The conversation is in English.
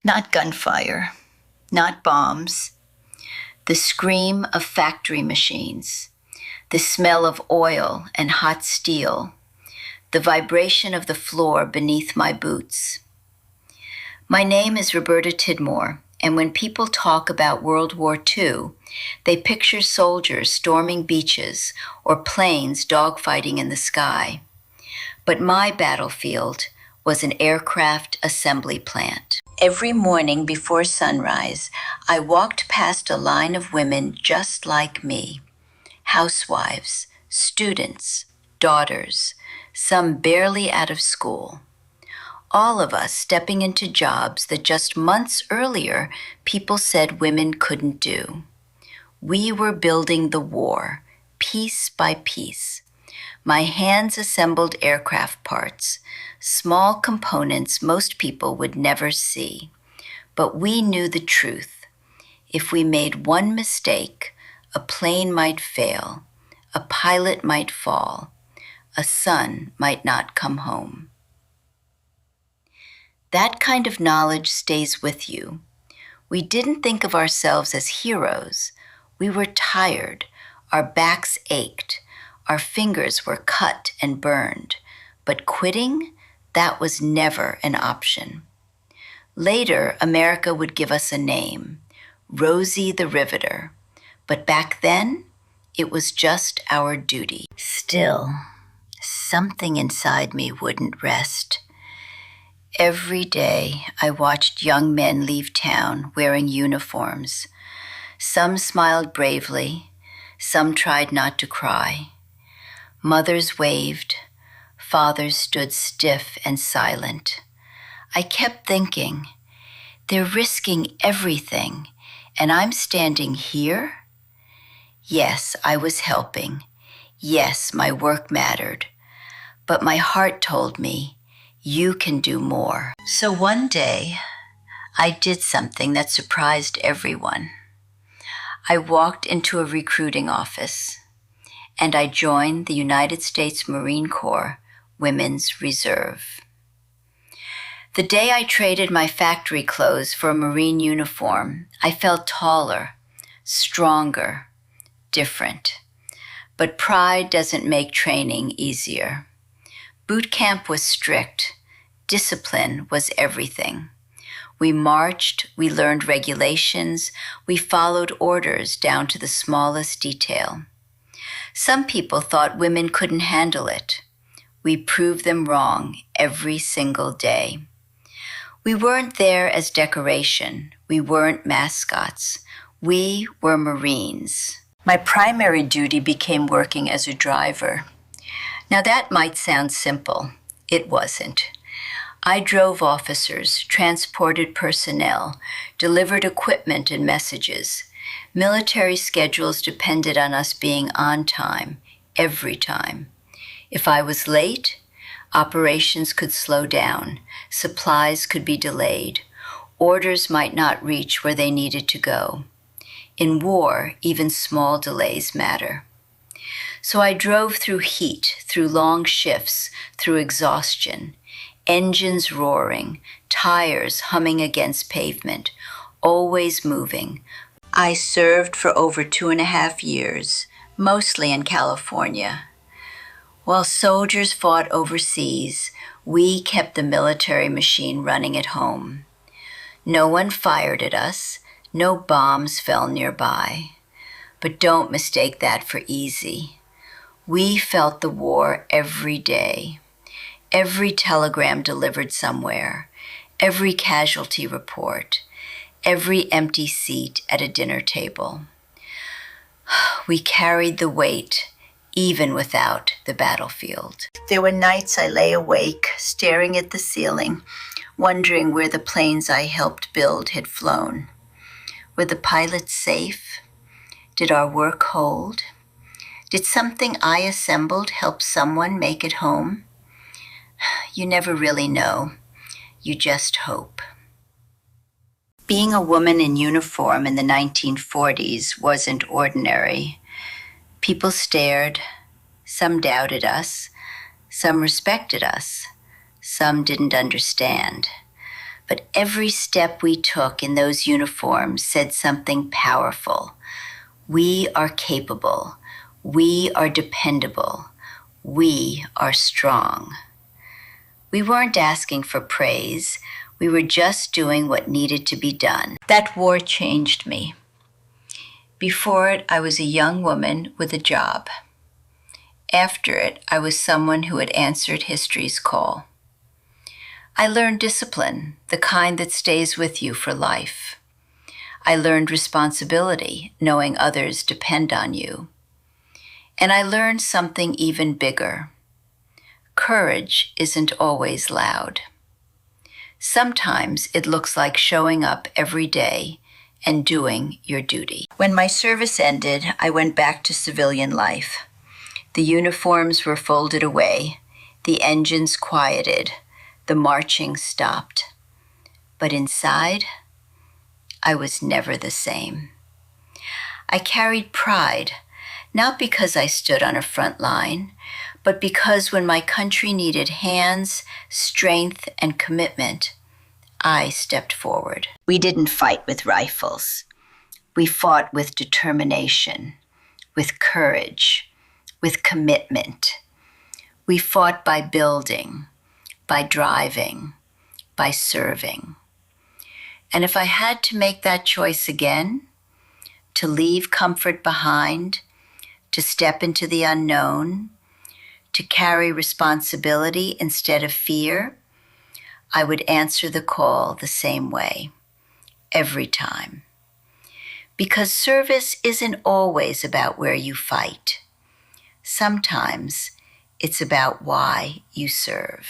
Not gunfire, not bombs. The scream of factory machines, the smell of oil and hot steel, the vibration of the floor beneath my boots. My name is Roberta Tidmore, and when people talk about World War II, they picture soldiers storming beaches or planes dogfighting in the sky. But my battlefield was an aircraft assembly plant. Every morning before sunrise, I walked past a line of women just like me, housewives, students, daughters, some barely out of school. All of us stepping into jobs that just months earlier people said women couldn't do. We were building the war, piece by piece. My hands assembled aircraft parts, small components most people would never see. But we knew the truth. If we made one mistake, a plane might fail, a pilot might fall, a son might not come home. That kind of knowledge stays with you. We didn't think of ourselves as heroes. We were tired, our backs ached, our fingers were cut and burned, but quitting, that was never an option. Later, America would give us a name, Rosie the Riveter, but back then, it was just our duty. Still, something inside me wouldn't rest. Every day, I watched young men leave town wearing uniforms. Some smiled bravely, some tried not to cry. Mothers waved, fathers stood stiff and silent. I kept thinking, they're risking everything, and I'm standing here? Yes, I was helping. Yes, my work mattered. But my heart told me, you can do more. So one day, I did something that surprised everyone. I walked into a recruiting office, and I joined the United States Marine Corps Women's Reserve. The day I traded my factory clothes for a Marine uniform, I felt taller, stronger, different. But pride doesn't make training easier. Boot camp was strict. Discipline was everything. We marched, we learned regulations, we followed orders down to the smallest detail. Some people thought women couldn't handle it. We proved them wrong every single day. We weren't there as decoration. We weren't mascots. We were Marines. My primary duty became working as a driver. Now that might sound simple. It wasn't. I drove officers, transported personnel, delivered equipment and messages. Military schedules depended on us being on time, every time. If I was late, operations could slow down, supplies could be delayed, orders might not reach where they needed to go. In war, even small delays matter. So I drove through heat, through long shifts, through exhaustion, engines roaring, tires humming against pavement, always moving. I served for over 2.5 years, mostly in California. While soldiers fought overseas, we kept the military machine running at home. No one fired at us, no bombs fell nearby. But don't mistake that for easy. We felt the war every day. Every telegram delivered somewhere, every casualty report, every empty seat at a dinner table. We carried the weight, even without the battlefield. There were nights I lay awake, staring at the ceiling, wondering where the planes I helped build had flown. Were the pilots safe? Did our work hold? Did something I assembled help someone make it home? You never really know. You just hope. Being a woman in uniform in the 1940s wasn't ordinary. People stared. Some doubted us. Some respected us. Some didn't understand. But every step we took in those uniforms said something powerful. We are capable. We are dependable. We are strong. We weren't asking for praise. We were just doing what needed to be done. That war changed me. Before it, I was a young woman with a job. After it, I was someone who had answered history's call. I learned discipline, the kind that stays with you for life. I learned responsibility, knowing others depend on you. And I learned something even bigger. Courage isn't always loud. Sometimes it looks like showing up every day and doing your duty. When my service ended, I went back to civilian life. The uniforms were folded away, the engines quieted, the marching stopped. But inside, I was never the same. I carried pride, not because I stood on a front line, but because when my country needed hands, strength, and commitment, I stepped forward. We didn't fight with rifles. We fought with determination, with courage, with commitment. We fought by building, by driving, by serving. And if I had to make that choice again, to leave comfort behind, to step into the unknown, to carry responsibility instead of fear, I would answer the call the same way, every time. Because service isn't always about where you fight. Sometimes it's about why you serve.